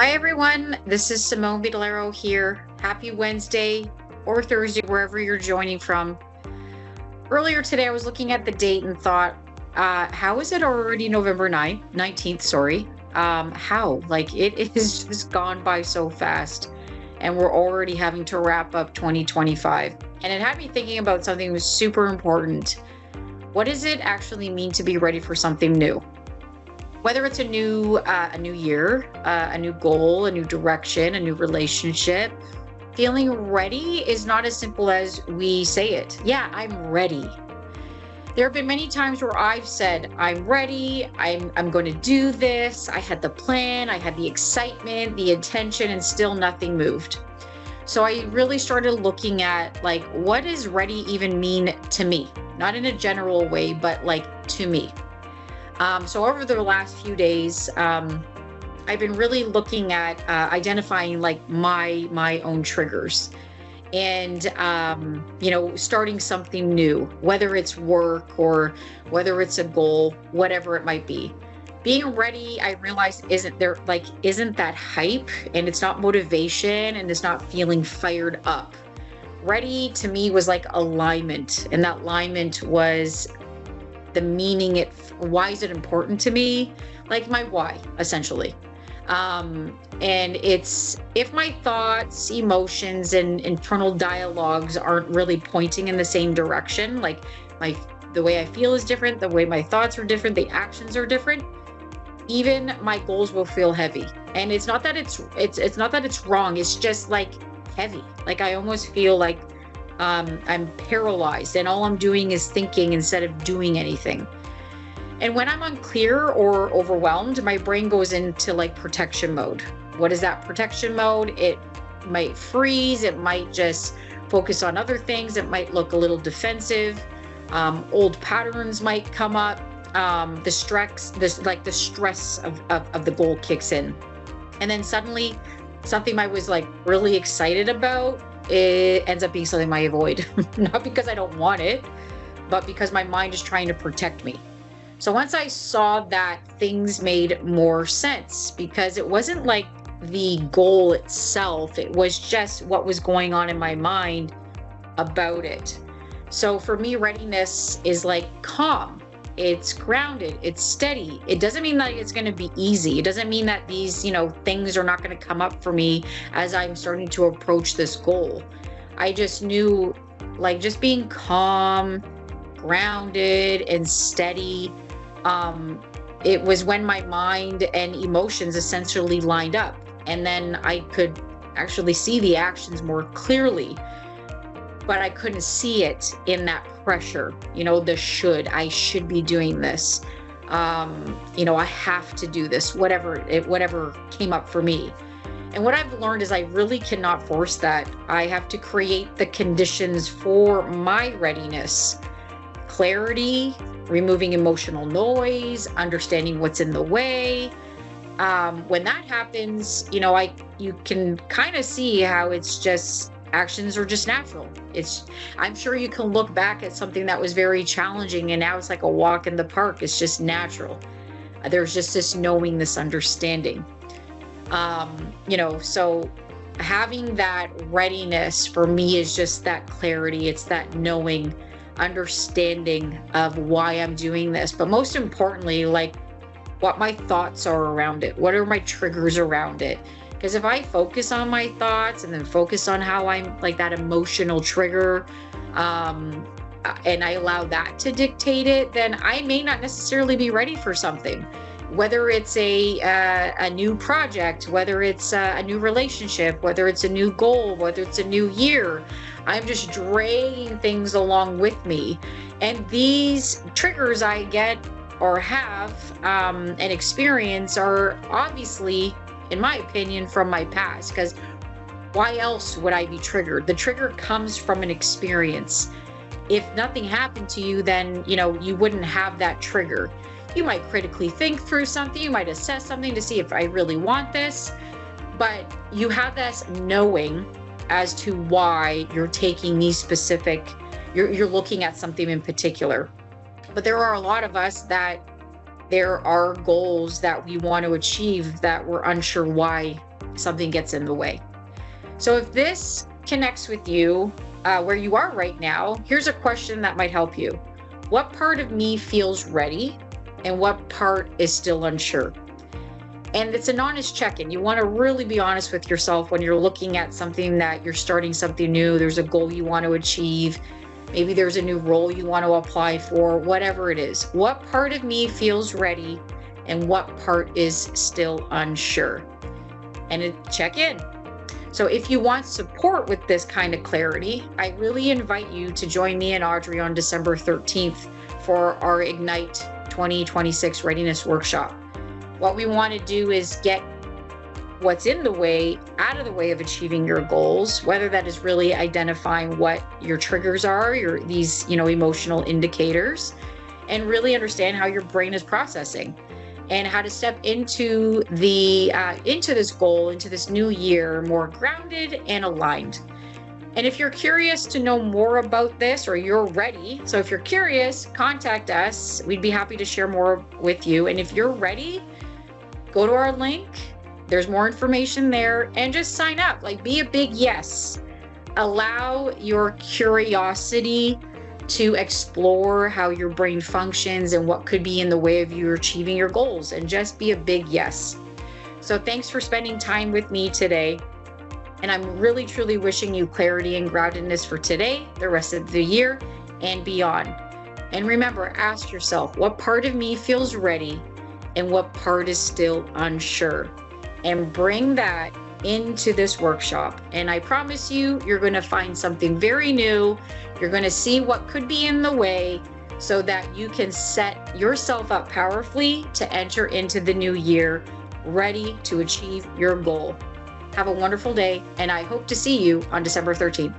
Hi, everyone. This is Simone Vidalero here. Happy Wednesday or Thursday, wherever you're joining from. Earlier today, I was looking at the date and thought, how is it already November 19th? Sorry. How? Like, it is just gone by so fast, and we're already having to wrap up 2025. And it had me thinking about something that was super important. What does it actually mean to be ready for something new? Whether it's a new year, a new goal, a new direction, a new relationship, feeling ready is not as simple as we say it. Yeah, I'm ready. There have been many times where I've said, I'm ready, I'm going to do this. I had the plan, I had the excitement, the intention, and still nothing moved. So I really started looking at, like, what does ready even mean to me? Not in a general way, but like to me. So over the last few days, I've been really looking at identifying like my own triggers and, starting something new, whether it's work or whether it's a goal, whatever it might be. Being ready, I realize isn't that hype, and it's not motivation, and it's not feeling fired up. Ready to me was like alignment, and that alignment was the meaning, why is it important to me, like my why, essentially. And it's, if my thoughts, emotions, and internal dialogues aren't really pointing in the same direction, like the way I feel is different, the way my thoughts are different, the actions are different, even my goals will feel heavy. And it's not that it's not that it's wrong, it's just like heavy. Like I almost feel like I'm paralyzed, and all I'm doing is thinking instead of doing anything. And when I'm unclear or overwhelmed, my brain goes into like protection mode. What is that protection mode? It might freeze. It might just focus on other things. It might look a little defensive. Old patterns might come up. The stress of the goal kicks in. And then suddenly something I was like really excited about, it ends up being something I avoid. Not because I don't want it, but because my mind is trying to protect me. So once I saw that, things made more sense, because it wasn't like the goal itself, it was just what was going on in my mind about it. So for me, readiness is like calm. It's grounded, it's steady. It doesn't mean that it's going to be easy. It doesn't mean that these, things are not going to come up for me as I'm starting to approach this goal. I just knew, like, just being calm, grounded, and steady. It was when my mind and emotions essentially lined up, and then I could actually see the actions more clearly, but I couldn't see it in that pressure, I should be doing this. I have to do this, whatever came up for me. And what I've learned is I really cannot force that. I have to create the conditions for my readiness. Clarity, removing emotional noise, understanding what's in the way. When that happens, you can kind of see how it's just, actions are just natural. I'm sure you can look back at something that was very challenging, and now it's like a walk in the park. It's just natural. There's just this knowing, this understanding. So having that readiness for me is just that clarity. It's that knowing, understanding of why I'm doing this, but most importantly, like, what my thoughts are around it. What are my triggers around it? Because if I focus on my thoughts and then focus on how I'm like that emotional trigger, and I allow that to dictate it, then I may not necessarily be ready for something. Whether it's a new project, whether it's a new relationship, whether it's a new goal, whether it's a new year, I'm just dragging things along with me. And these triggers I get or have and experience are obviously, in my opinion, from my past, because why else would I be triggered? The trigger comes from an experience. If nothing happened to you, then, you wouldn't have that trigger. You might critically think through something, you might assess something to see if I really want this, but you have this knowing as to why you're taking these specific, you're looking at something in particular. But there are a lot of us that there are goals that we want to achieve that we're unsure why something gets in the way. So if this connects with you where you are right now, here's a question that might help you. What part of me feels ready and what part is still unsure? And it's an honest check-in. You want to really be honest with yourself when you're looking at something that you're starting something new. There's a goal you want to achieve. Maybe there's a new role you want to apply for, whatever it is. What part of me feels ready and what part is still unsure? And check in. So if you want support with this kind of clarity, I really invite you to join me and Audrey on December 13th for our Ignite 2026 Readiness Workshop. What we want to do is get what's in the way out of the way of achieving your goals, whether that is really identifying what your triggers are, these emotional indicators, and really understand how your brain is processing and how to step into this goal, into this new year, more grounded and aligned. And if you're curious to know more about this, or you're ready, so if you're curious, contact us. We'd be happy to share more with you. And if you're ready, go to our link. There's more information there, and just sign up. Like, be a big yes. Allow your curiosity to explore how your brain functions and what could be in the way of you achieving your goals, and just be a big yes. So thanks for spending time with me today. And I'm really, truly wishing you clarity and groundedness for today, the rest of the year, and beyond. And remember, ask yourself, what part of me feels ready and what part is still unsure? And bring that into this workshop. And I promise you, you're going to find something very new. You're going to see what could be in the way so that you can set yourself up powerfully to enter into the new year, ready to achieve your goal. Have a wonderful day, and I hope to see you on December 13th.